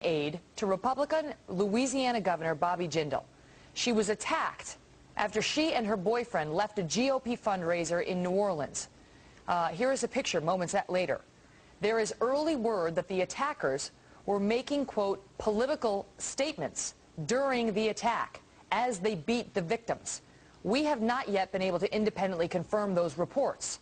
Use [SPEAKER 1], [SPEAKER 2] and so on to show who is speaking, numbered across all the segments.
[SPEAKER 1] aide to Republican Louisiana Governor Bobby Jindal. She was attacked after she and her boyfriend left a GOP fundraiser in New Orleans. Here is a picture moments later. There is early word that the attackers were making, quote, political statements during the attack as they beat the victims. We have not yet been able to independently confirm those reports.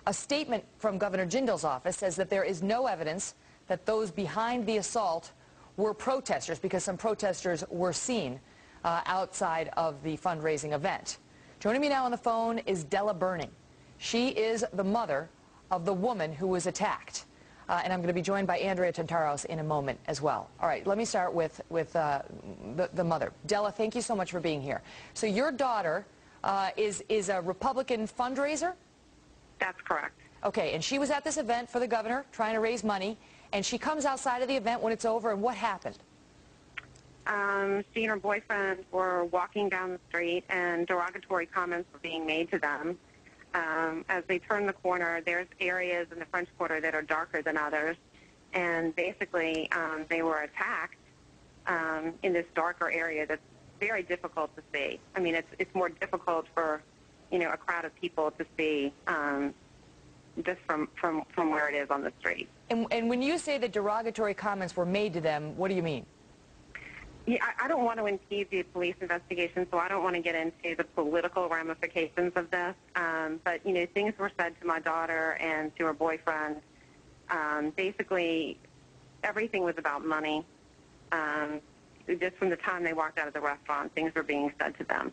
[SPEAKER 1] A statement from Governor Jindal's office says that there is no evidence that those behind the assault were protesters, because some protesters were seen outside of the fundraising event. Joining me now on the phone is Della Burning. She is the mother of the woman who was attacked. And I'm going to be joined by Andrea Tantaros in a moment as well. All right, let me start with the mother. Della, thank you so much for being here. So your daughter is a Republican fundraiser?
[SPEAKER 2] That's correct.
[SPEAKER 1] Okay, and she was at this event for the governor trying to raise money, and she comes outside of the event when it's over, and what happened?
[SPEAKER 2] She and her boyfriend were walking down the street, and derogatory comments were being made to them. As they turn the corner, there's areas in the French Quarter that are darker than others, and basically they were attacked in this darker area that's very difficult to see. I mean, it's more difficult for, you know, a crowd of people to see just from where it is on the street.
[SPEAKER 1] And when you say that derogatory comments were made to them, what do you mean?
[SPEAKER 2] Yeah, I don't want to impede the police investigation, so I don't want to get into the political ramifications of this. But, you know, things were said to my daughter and to her boyfriend. Basically, everything was about money. Just from the time they walked out of the restaurant, things were being said to them.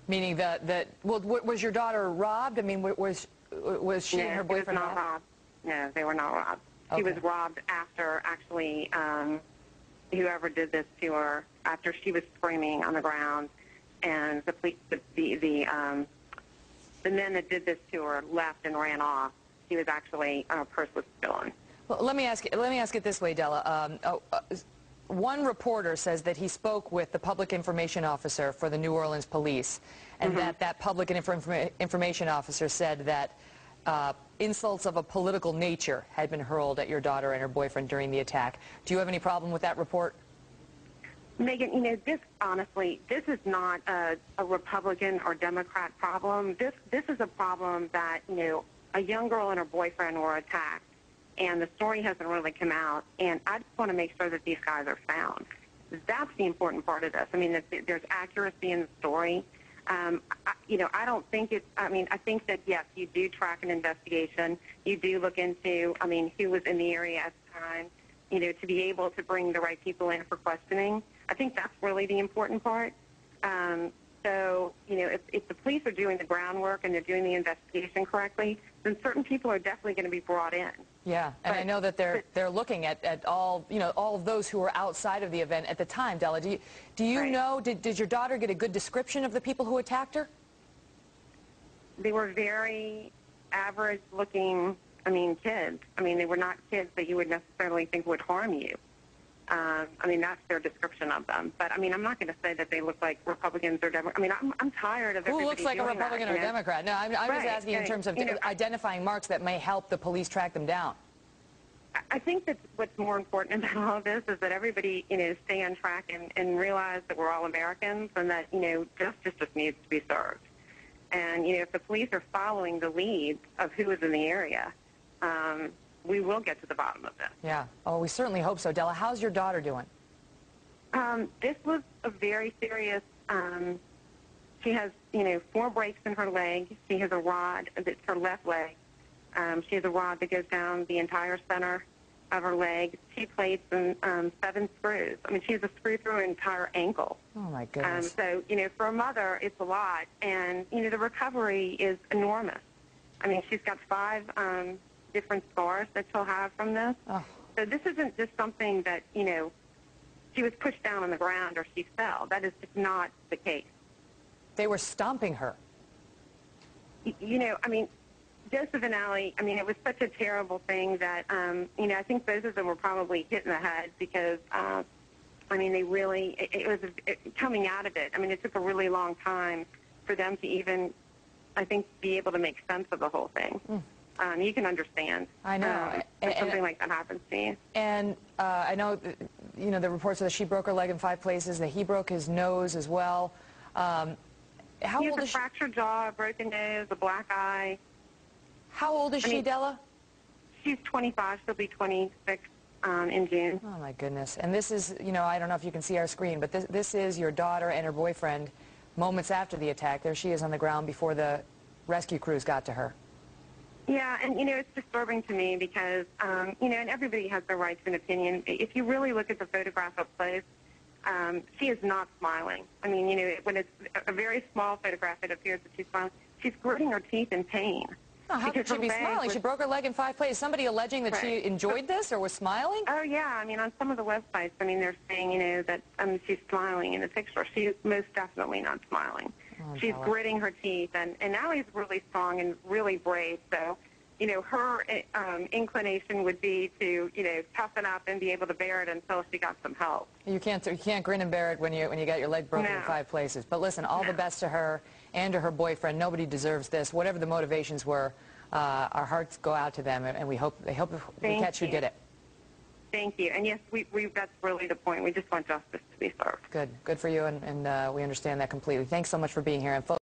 [SPEAKER 1] Meaning well, was your daughter robbed? I mean, was she and her boyfriend
[SPEAKER 2] robbed? No, they were not robbed.
[SPEAKER 1] Okay.
[SPEAKER 2] She was robbed after, actually, whoever did this to her, after she was screaming on the ground, and the police, the men that did this to her left and ran off. She was actually, her purse was stolen.
[SPEAKER 1] Well, let me ask it this way, Della. One reporter says that he spoke with the public information officer for the New Orleans police, and that public information officer said that insults of a political nature had been hurled at your daughter and her boyfriend during the attack. Do you have any problem with that report?
[SPEAKER 2] Megan, you know, honestly, this is not a Republican or Democrat problem. This is a problem that, you know, a young girl and her boyfriend were attacked, and the story hasn't really come out, and I just want to make sure that these guys are found. That's the important part of this. I mean, there's accuracy in the story. You know, I don't think I mean, I think that, yes, you do track an investigation. You do look into, I mean, who was in the area at the time, you know, to be able to bring the right people in for questioning. I think that's really the important part. So, you know, if the police are doing the groundwork and they're doing the investigation correctly, then certain people are definitely going to be brought in.
[SPEAKER 1] Yeah, and I know that they're looking at all, you know, all of those who were outside of the event at the time. Della, do you know, did your daughter get a good description of the people who attacked her?
[SPEAKER 2] They were very average-looking, I mean, kids. I mean, they were not kids that you would necessarily think would harm you. I mean, that's their description of them. But, I mean, I'm not going to say that they look like Republicans or Democrats. I mean, I'm tired of everybody
[SPEAKER 1] Who looks like a Republican or a Democrat? No, I'm just asking in terms of identifying marks that may help the police track them down.
[SPEAKER 2] I think that what's more important about all of this is that everybody, you know, stay on track and realize that we're all Americans and that, you know, justice just needs to be served. And, you know, if the police are following the lead of who is in the area, we will get to the bottom of this.
[SPEAKER 1] Yeah. Oh, we certainly hope so. Della, how's your daughter doing?
[SPEAKER 2] This was a very serious, she has, you know, 4 breaks in her leg. She has a rod that's her left leg. She has a rod that goes down the entire center of her leg, 2 plates and 7 screws. I mean, she has a screw through her entire ankle.
[SPEAKER 1] Oh, my goodness.
[SPEAKER 2] So, you know, for a mother, it's a lot. And, you know, the recovery is enormous. I mean, she's got 5 different scars that she'll have from this. Oh. So this isn't just something that, you know, she was pushed down on the ground or she fell. That is just not the case.
[SPEAKER 1] They were stomping her.
[SPEAKER 2] You know, I mean, Joseph and Allee, I mean, it was such a terrible thing that, you know, I think both of them were probably hit in the head because, I mean, they really, it was coming out of it. I mean, it took a really long time for them to even, I think, be able to make sense of the whole thing. you can understand.
[SPEAKER 1] I know.
[SPEAKER 2] If something like that happens to you.
[SPEAKER 1] And I know, the reports are that she broke her leg in 5 places, that he broke his nose as well. How
[SPEAKER 2] He
[SPEAKER 1] old
[SPEAKER 2] has
[SPEAKER 1] is
[SPEAKER 2] a
[SPEAKER 1] she?
[SPEAKER 2] fractured jaw, a broken nose, a black eye.
[SPEAKER 1] How old is she, Della?
[SPEAKER 2] She's 25. She'll be 26 in June.
[SPEAKER 1] Oh, my goodness. And this is, I don't know if you can see our screen, but this is your daughter and her boyfriend moments after the attack. There she is on the ground before the rescue crews got to her.
[SPEAKER 2] Yeah, and, it's disturbing to me because, and everybody has their right to an opinion. If you really look at the photograph up close, she is not smiling. I mean, when it's a very small photograph, it appears that she's smiling. She's gritting her teeth in pain.
[SPEAKER 1] Oh, how could she be smiling? She broke her leg in 5 places. Somebody alleging that she enjoyed this or was smiling?
[SPEAKER 2] Oh, yeah. I mean, on some of the websites, they're saying, that she's smiling in the picture. She is most definitely not smiling.
[SPEAKER 1] Oh,
[SPEAKER 2] she's gritting her teeth, and Allie's really strong and really brave. So, her inclination would be to, toughen up and be able to bear it until she got some help.
[SPEAKER 1] You can't grin and bear it when you got your leg broken in 5 places. But listen, all the best to her and to her boyfriend. Nobody deserves this. Whatever the motivations were, our hearts go out to them, and we hope we catch who did it.
[SPEAKER 2] Thank you. And yes, that's really the point. We just want justice to be served.
[SPEAKER 1] Good for you, and we understand that completely. Thanks so much for being here. And folks